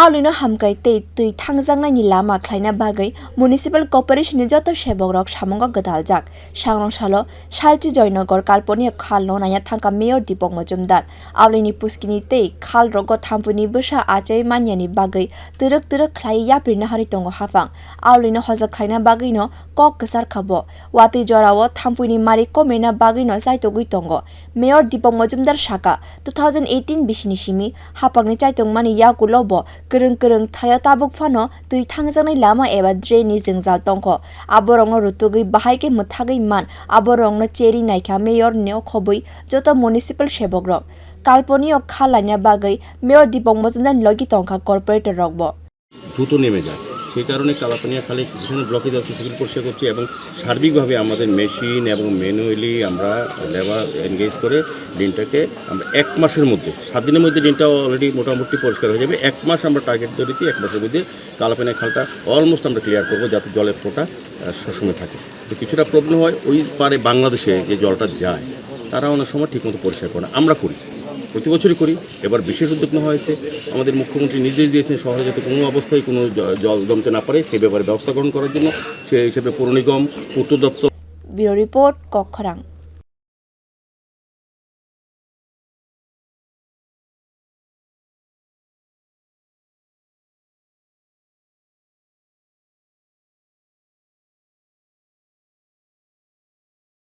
aulini hamkrai tei tui thangjaknai lama khlaina bagwi municipal corporation ni joto sebok rok samungo gdaljak Sangrong salo Salchi Joynagar Kalapaniya Khal no naina thangkha mayor Dipak Majumder aulini poskini tei khal rogo thampui ni bwsa achai manyani bagwi twerek khlai yaprina hari tongo hafang aulini hojak khlaina bagwi no kok ksar khabo Watwi jorao thampui ni mari komena bagwi no chaitogui tongo mayor Dipak Majumder saka 2018 bisini simi hapakni chaitongmani yakulobo kereng thaya tabuk phano tui thangjaknai lama eba drain ni jwngjal tongkho aborongno rutugui bahaike mwthagui man aborongno cherwi naikha mayor neo khobui joto municipal sebok rok Kalapaniya Khal laina bagwi mayor Dipak Majumder logi tongkha corporator rokbo দ্রুত নেমে যায় সেই কারণে কালাপানিয়া খালে যেখানে blockage আছে সেগুলো পরিষ্কার করছি এবং সার্বিকভাবে আমাদের মেশিন এবং ম্যানুয়ালি আমরা লেবার এনগেজ করে দিনটাকে আমরা 1 মাসের মধ্যে 7 দিনের মধ্যে দিনটা অলরেডি মোটামুটি পরিষ্কার হয়ে যাবে 1 মাস আমরা টার্গেট ধরেছি 1 মাসের মধ্যে কালাপানিয়া খালটা অলমোস্ট আমরা ক্লিয়ার করবো যাতে জলের ফ্লোটা সবসময় থাকে তো কিছুটা প্রবলেম হয় ওই পারে বাংলাদেশে যে জলটা যায় তারা অনেক সময় ঠিকমতো পরিষ্কার করে না আমরা করি প্রতি বছরই করি এবার বিশেষ উদ্যোগ নেওয়া হয়েছে আমাদের মুখ্যমন্ত্রী নির্দেশ দিয়েছেন শহরে যাতে কোনো অবস্থায় কোনো জল জমতে না পারে সেই ব্যাপারে ব্যবস্থা গ্রহণ করার জন্য সেই হিসেবে পৌর নিগম পূর্ত দপ্তর ব্যুরো রিপোর্ট ongkhorkha।